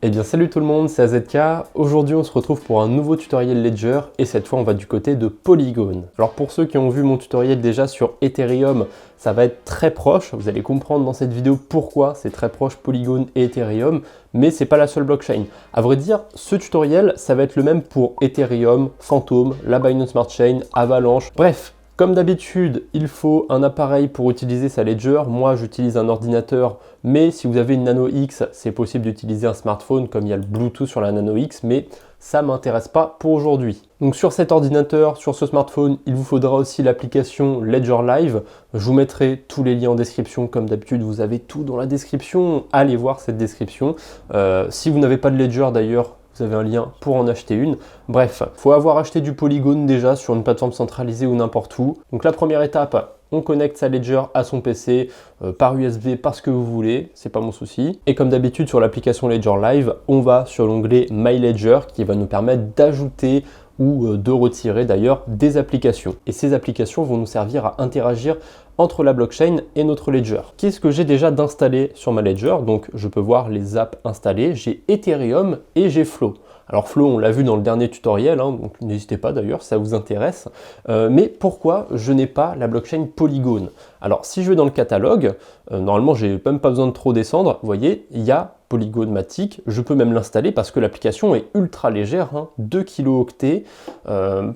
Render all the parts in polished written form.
Eh bien salut tout le monde, c'est AZK. Aujourd'hui on se retrouve pour un nouveau tutoriel Ledger et cette fois on va du côté de Polygon. Alors pour ceux qui ont vu mon tutoriel déjà sur Ethereum, ça va être très proche. Vous allez comprendre dans cette vidéo pourquoi c'est très proche Polygon et Ethereum, mais c'est pas la seule blockchain. À vrai dire, ce tutoriel ça va être le même pour Ethereum, Phantom, la Binance Smart Chain, Avalanche, bref. Comme d'habitude, il faut un appareil pour utiliser sa Ledger. Moi, j'utilise un ordinateur, mais si vous avez une Nano X, c'est possible d'utiliser un smartphone comme il y a le Bluetooth sur la Nano X, mais ça ne m'intéresse pas pour aujourd'hui. Donc sur cet ordinateur, sur ce smartphone, il vous faudra aussi l'application Ledger Live. Je vous mettrai tous les liens en description. Comme d'habitude, vous avez tout dans la description. Allez voir cette description. Si vous n'avez pas de Ledger d'ailleurs, vous avez un lien pour en acheter une. Bref, il faut avoir acheté du Polygon déjà sur une plateforme centralisée ou n'importe où. Donc la première étape, on connecte sa Ledger à son PC par USB, parce que vous voulez, c'est pas mon souci. Et comme d'habitude sur l'application Ledger Live, on va sur l'onglet My Ledger qui va nous permettre d'ajouter ou de retirer d'ailleurs des applications. Et ces applications vont nous servir à interagir entre la blockchain et notre Ledger. Qu'est-ce que j'ai déjà d'installé sur ma Ledger? Donc je peux voir les apps installées, j'ai Ethereum et j'ai Flow. Alors Flow, on l'a vu dans le dernier tutoriel, donc n'hésitez pas d'ailleurs si ça vous intéresse. Mais pourquoi je n'ai pas la blockchain Polygon? Alors si je vais dans le catalogue, normalement j'ai même pas besoin de trop descendre, vous voyez, il y a Polygon Matic, je peux même l'installer parce que l'application est ultra légère, 2 kilooctets.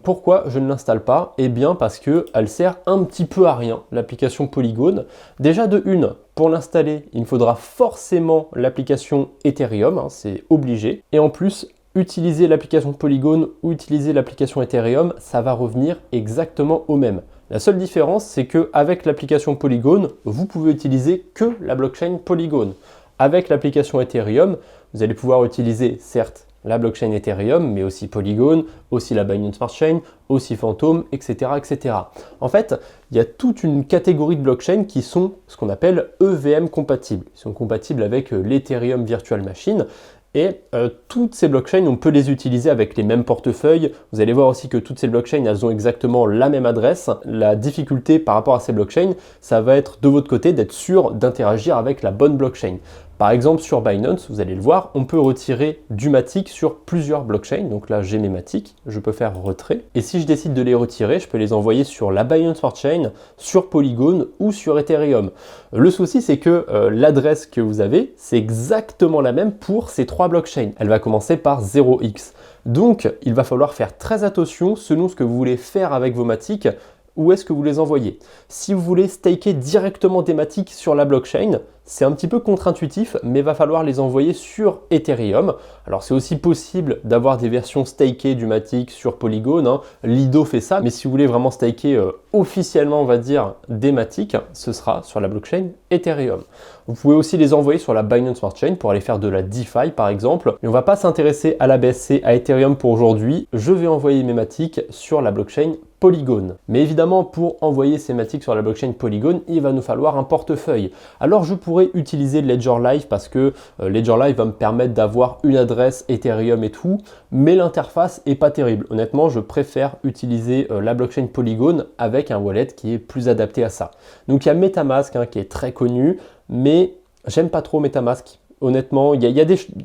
Pourquoi je ne l'installe pas? Eh bien parce qu'elle sert un petit peu à rien, l'application Polygon. Déjà de une, pour l'installer, il me faudra forcément l'application Ethereum, c'est obligé. Et en plus, utiliser l'application Polygon ou utiliser l'application Ethereum, ça va revenir exactement au même. La seule différence, c'est qu'avec l'application Polygon, vous pouvez utiliser que la blockchain Polygon. Avec l'application Ethereum, vous allez pouvoir utiliser certes la blockchain Ethereum, mais aussi Polygon, aussi la Binance Smart Chain, aussi Phantom, etc., etc. En fait, il y a toute une catégorie de blockchains qui sont ce qu'on appelle EVM compatibles. Ils sont compatibles avec l'Ethereum Virtual Machine. Et toutes ces blockchains, on peut les utiliser avec les mêmes portefeuilles. Vous allez voir aussi que toutes ces blockchains, elles ont exactement la même adresse. La difficulté par rapport à ces blockchains, ça va être de votre côté d'être sûr d'interagir avec la bonne blockchain. Par exemple, sur Binance, vous allez le voir, on peut retirer du Matic sur plusieurs blockchains. Donc là, j'ai mes Matic, je peux faire retrait. Et si je décide de les retirer, je peux les envoyer sur la Binance Smart Chain, sur Polygon ou sur Ethereum. Le souci, c'est que l'adresse que vous avez, c'est exactement la même pour ces trois blockchains. Elle va commencer par 0x. Donc, il va falloir faire très attention selon ce que vous voulez faire avec vos Matic. Où est-ce que vous les envoyez? Si vous voulez staker directement des Matic sur la blockchain, c'est un petit peu contre-intuitif, mais il va falloir les envoyer sur Ethereum. Alors c'est aussi possible d'avoir des versions stakées du Matic sur Polygon, Lido fait ça, mais si vous voulez vraiment staker officiellement, on va dire, des Matic, ce sera sur la blockchain Ethereum. Vous pouvez aussi les envoyer sur la Binance Smart Chain pour aller faire de la DeFi par exemple. Mais on ne va pas s'intéresser à la BSC, à Ethereum pour aujourd'hui. Je vais envoyer mes Matic sur la blockchain Polygon. Mais évidemment, pour envoyer ces Matic sur la blockchain Polygon, il va nous falloir un portefeuille. Alors je pourrais utiliser Ledger Live parce que Ledger Live va me permettre d'avoir une adresse Ethereum et tout, mais l'interface est pas terrible. Honnêtement, je préfère utiliser la blockchain Polygon avec un wallet qui est plus adapté à ça. Donc il y a MetaMask qui est très connu, mais j'aime pas trop MetaMask. Honnêtement, il y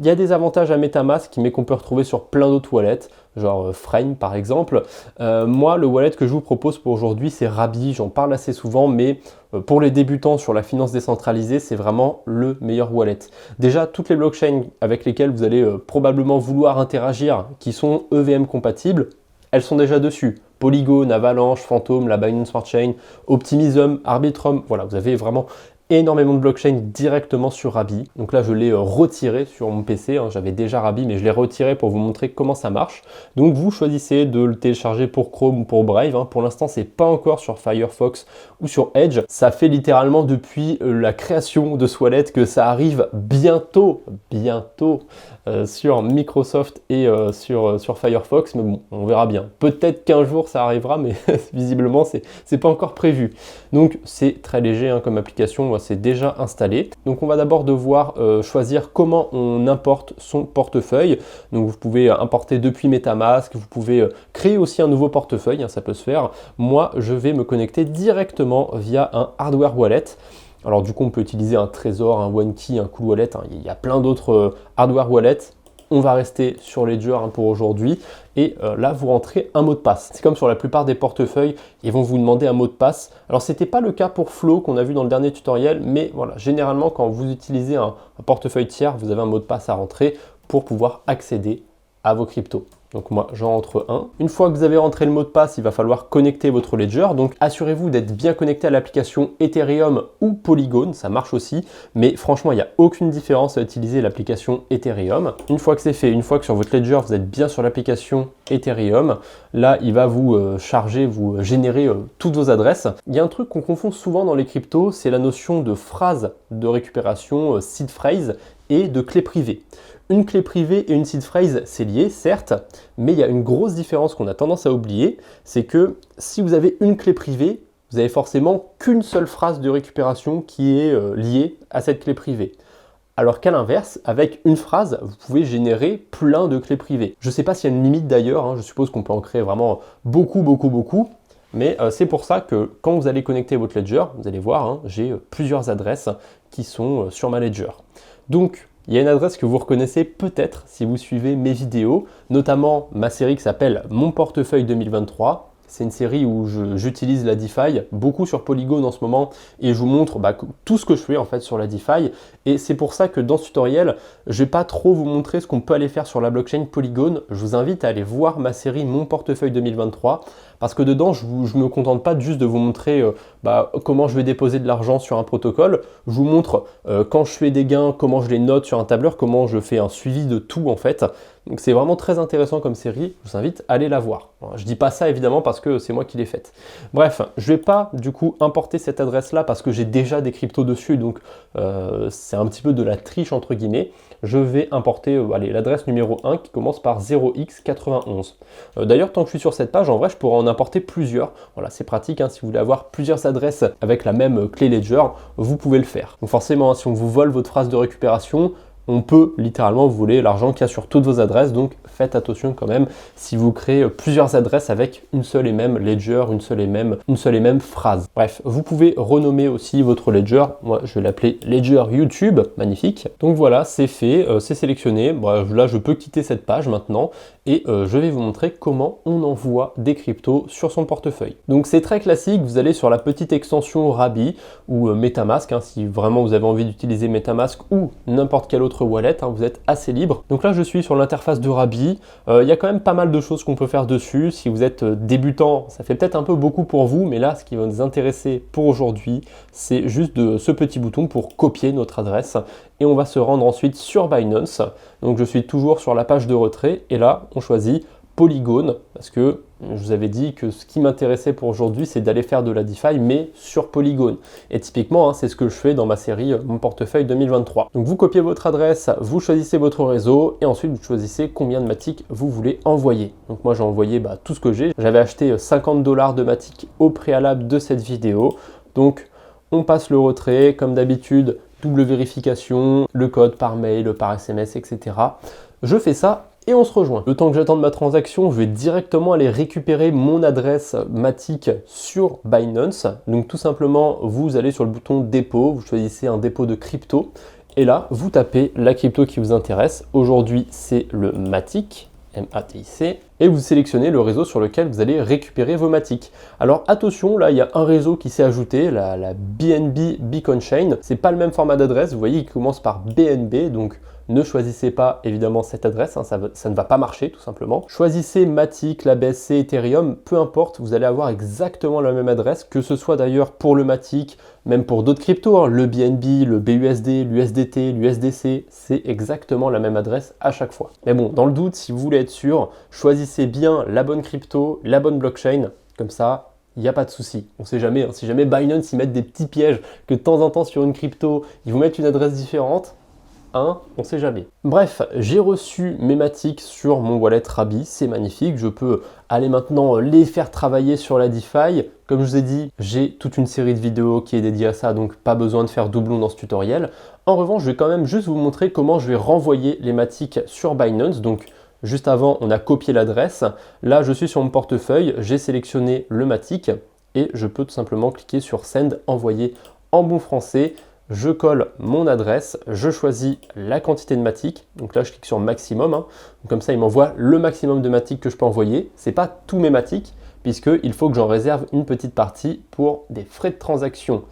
a des avantages à MetaMask, mais qu'on peut retrouver sur plein d'autres wallets, genre Frame par exemple. Moi, le wallet que je vous propose pour aujourd'hui, c'est Rabby. J'en parle assez souvent, mais pour les débutants sur la finance décentralisée, c'est vraiment le meilleur wallet. Déjà, toutes les blockchains avec lesquelles vous allez probablement vouloir interagir, qui sont EVM compatibles, elles sont déjà dessus. Polygon, Avalanche, Phantom, la Binance Smart Chain, Optimism, Arbitrum, voilà, vous avez vraiment énormément de blockchains directement sur Rabby. Donc là, je l'ai retiré sur mon PC. J'avais déjà Rabby, mais je l'ai retiré pour vous montrer comment ça marche. Donc vous choisissez de le télécharger pour Chrome ou pour Brave. Pour l'instant, c'est pas encore sur Firefox ou sur Edge. Ça fait littéralement depuis la création de ce wallet que ça arrive bientôt sur Microsoft et sur Firefox. Mais bon, on verra bien. Peut-être qu'un jour ça arrivera, mais visiblement, c'est pas encore prévu. Donc c'est très léger comme application. C'est déjà installé. Donc on va d'abord devoir choisir comment on importe son portefeuille. Donc vous pouvez importer depuis MetaMask, vous pouvez créer aussi un nouveau portefeuille, ça peut se faire. Moi, je vais me connecter directement via un hardware wallet. Alors du coup, on peut utiliser un Trésor, un OneKey, un Cool Wallet, hein. Il y a plein d'autres hardware wallets. On va rester sur Ledger pour aujourd'hui. Et là, vous rentrez un mot de passe. C'est comme sur la plupart des portefeuilles, ils vont vous demander un mot de passe. Alors, ce n'était pas le cas pour Flow qu'on a vu dans le dernier tutoriel, mais voilà, généralement, quand vous utilisez un portefeuille tiers, vous avez un mot de passe à rentrer pour pouvoir accéder à vos cryptos. Donc moi, j'en rentre un. Une fois que vous avez rentré le mot de passe, il va falloir connecter votre Ledger. Donc assurez-vous d'être bien connecté à l'application Ethereum ou Polygon, ça marche aussi. Mais franchement, il n'y a aucune différence à utiliser l'application Ethereum. Une fois que c'est fait, une fois que sur votre Ledger, vous êtes bien sur l'application Ethereum, là, il va vous charger, vous générer toutes vos adresses. Il y a un truc qu'on confond souvent dans les cryptos, c'est la notion de phrase de récupération, seed phrase, et de clé privée. Une clé privée et une seed phrase, c'est lié, certes, mais il y a une grosse différence qu'on a tendance à oublier, c'est que si vous avez une clé privée, vous avez forcément qu'une seule phrase de récupération qui est liée à cette clé privée. Alors qu'à l'inverse, avec une phrase, vous pouvez générer plein de clés privées. Je ne sais pas s'il y a une limite d'ailleurs, hein, je suppose qu'on peut en créer vraiment beaucoup, mais c'est pour ça que quand vous allez connecter votre Ledger, vous allez voir, hein, j'ai plusieurs adresses qui sont sur ma Ledger. Donc, il y a une adresse que vous reconnaissez peut-être si vous suivez mes vidéos, notamment ma série qui s'appelle Mon portefeuille 2023. C'est une série où j'utilise la DeFi, beaucoup sur Polygon en ce moment, et je vous montre tout ce que je fais en fait sur la DeFi. Et c'est pour ça que dans ce tutoriel, je ne vais pas trop vous montrer ce qu'on peut aller faire sur la blockchain Polygon. Je vous invite à aller voir ma série Mon portefeuille 2023, parce que dedans, je ne me contente pas juste de vous montrer comment je vais déposer de l'argent sur un protocole. Je vous montre quand je fais des gains, comment je les note sur un tableur, comment je fais un suivi de tout en fait. Donc c'est vraiment très intéressant comme série, je vous invite à aller la voir. Je ne dis pas ça évidemment parce que c'est moi qui l'ai faite. Bref, je ne vais pas du coup importer cette adresse-là parce que j'ai déjà des cryptos dessus, donc c'est un petit peu de la triche entre guillemets. Je vais importer l'adresse numéro 1 qui commence par 0x91. D'ailleurs, tant que je suis sur cette page, en vrai, je pourrais en importer plusieurs. Voilà, c'est pratique, hein, si vous voulez avoir plusieurs adresses avec la même clé Ledger, vous pouvez le faire. Donc forcément, hein, si on vous vole votre phrase de récupération, on peut littéralement vous voler l'argent qu'il y a sur toutes vos adresses, donc faites attention quand même si vous créez plusieurs adresses avec une seule et même ledger, une seule et même phrase. Bref, vous pouvez renommer aussi votre ledger. Moi, je vais l'appeler Ledger YouTube, magnifique. Donc voilà, c'est fait, c'est sélectionné. Bref, là, je peux quitter cette page maintenant et je vais vous montrer comment on envoie des cryptos sur son portefeuille. Donc c'est très classique, vous allez sur la petite extension Rabby ou MetaMask, hein, si vraiment vous avez envie d'utiliser MetaMask ou n'importe quel autre wallet, hein, vous êtes assez libre. Donc là, je suis sur l'interface de Rabby. Il y a quand même pas mal de choses qu'on peut faire dessus. Si vous êtes débutant, ça fait peut-être un peu beaucoup pour vous, mais là, ce qui va nous intéresser pour aujourd'hui, c'est juste ce petit bouton pour copier notre adresse. Et on va se rendre ensuite sur Binance. Donc je suis toujours sur la page de retrait et là, on choisit Polygon parce que je vous avais dit que ce qui m'intéressait pour aujourd'hui, c'est d'aller faire de la DeFi, mais sur Polygon. Et typiquement, hein, c'est ce que je fais dans ma série Mon portefeuille 2023. Donc vous copiez votre adresse, vous choisissez votre réseau et ensuite vous choisissez combien de Matic vous voulez envoyer. Donc moi j'ai envoyé tout ce que j'ai. J'avais acheté 50 $ de Matic au préalable de cette vidéo. Donc on passe le retrait, comme d'habitude, double vérification, le code par mail, par SMS, etc. Je fais ça et on se rejoint. Le temps que j'attende ma transaction, je vais directement aller récupérer mon adresse Matic sur Binance. Donc tout simplement, vous allez sur le bouton dépôt, vous choisissez un dépôt de crypto et là, vous tapez la crypto qui vous intéresse. Aujourd'hui, c'est le Matic. MATIC, et vous sélectionnez le réseau sur lequel vous allez récupérer vos Matic. Alors attention, là il y a un réseau qui s'est ajouté, la BNB Beacon Chain. C'est pas le même format d'adresse, vous voyez, il commence par BNB, donc ne choisissez pas évidemment cette adresse, hein, ça ne va pas marcher tout simplement. Choisissez Matic, la BSC, Ethereum, peu importe, vous allez avoir exactement la même adresse, que ce soit d'ailleurs pour le Matic, même pour d'autres cryptos, hein, le BNB, le BUSD, l'USDT, l'USDC, c'est exactement la même adresse à chaque fois. Mais bon, dans le doute, si vous voulez être sûr, choisissez bien la bonne crypto, la bonne blockchain, comme ça, il n'y a pas de souci. On ne sait jamais, hein, si jamais Binance ils mettent des petits pièges, que de temps en temps sur une crypto, ils vous mettent une adresse différente, on ne sait jamais. Bref, j'ai reçu mes Matic sur mon wallet Rabby, c'est magnifique, je peux aller maintenant les faire travailler sur la DeFi. Comme je vous ai dit, j'ai toute une série de vidéos qui est dédiée à ça, donc pas besoin de faire doublon dans ce tutoriel. En revanche, je vais quand même juste vous montrer comment je vais renvoyer les Matic sur Binance. Donc juste avant, on a copié l'adresse. Là, je suis sur mon portefeuille, j'ai sélectionné le Matic et je peux tout simplement cliquer sur Send, envoyer en bon français, je colle mon adresse, je choisis la quantité de matic. Donc là, je clique sur maximum. Donc comme ça, il m'envoie le maximum de matic que je peux envoyer. Ce n'est pas tous mes matic, puisqu'il faut que j'en réserve une petite partie pour des frais de transaction.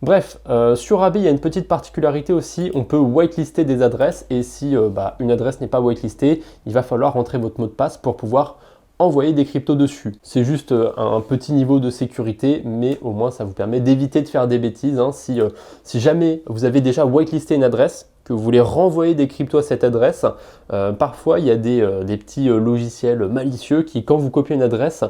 Bref, sur Rabbi, il y a une petite particularité aussi, on peut whitelister des adresses et si une adresse n'est pas whitelistée, il va falloir rentrer votre mot de passe pour pouvoir envoyer des cryptos dessus. C'est juste un petit niveau de sécurité, mais au moins ça vous permet d'éviter de faire des bêtises. Si jamais vous avez déjà whitelisté une adresse, que vous voulez renvoyer des cryptos à cette adresse, parfois il y a des petits logiciels malicieux qui, quand vous copiez une adresse,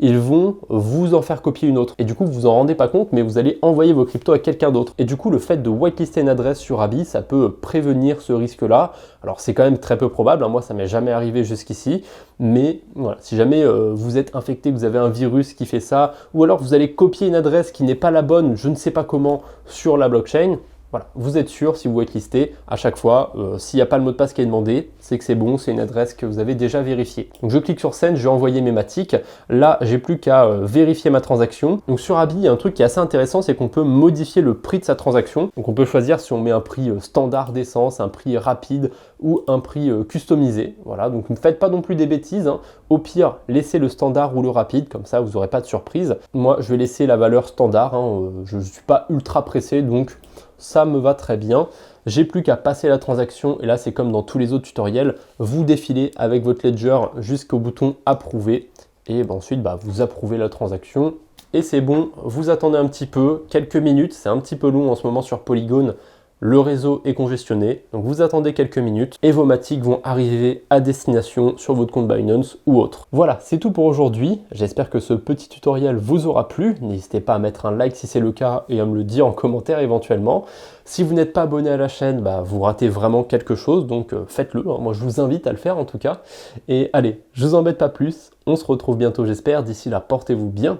ils vont vous en faire copier une autre. Et du coup, vous vous en rendez pas compte, mais vous allez envoyer vos cryptos à quelqu'un d'autre. Et du coup, le fait de whitelister une adresse sur Rabbi, ça peut prévenir ce risque-là. Alors, c'est quand même très peu probable. Moi, ça m'est jamais arrivé jusqu'ici. Mais voilà, si jamais vous êtes infecté, vous avez un virus qui fait ça, ou alors vous allez copier une adresse qui n'est pas la bonne, je ne sais pas comment, sur la blockchain, voilà, vous êtes sûr, si vous whitelistez, à chaque fois, s'il n'y a pas le mot de passe qui est demandé, c'est que c'est bon, c'est une adresse que vous avez déjà vérifiée. Donc je clique sur Send, je vais envoyer mes matic. Là, j'ai plus qu'à vérifier ma transaction. Donc sur Rabbi, il y a un truc qui est assez intéressant, c'est qu'on peut modifier le prix de sa transaction. Donc on peut choisir si on met un prix standard d'essence, un prix rapide ou un prix customisé. Voilà, donc ne faites pas non plus des bêtises. Au pire, laissez le standard ou le rapide, comme ça vous n'aurez pas de surprise. Moi, je vais laisser la valeur standard. Je ne suis pas ultra pressé, donc ça me va très bien. J'ai plus qu'à passer la transaction et là c'est comme dans tous les autres tutoriels, vous défilez avec votre ledger jusqu'au bouton approuver et ensuite vous approuvez la transaction et c'est bon. Vous attendez un petit peu, quelques minutes, c'est un petit peu long en ce moment sur Polygon. Le réseau est congestionné, donc vous attendez quelques minutes et vos matic vont arriver à destination sur votre compte Binance ou autre. Voilà, c'est tout pour aujourd'hui. J'espère que ce petit tutoriel vous aura plu. N'hésitez pas à mettre un like si c'est le cas et à me le dire en commentaire éventuellement. Si vous n'êtes pas abonné à la chaîne, vous ratez vraiment quelque chose, donc faites-le. Moi, je vous invite à le faire en tout cas. Et allez, je vous embête pas plus. On se retrouve bientôt, j'espère. D'ici là, portez-vous bien.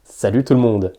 Salut tout le monde!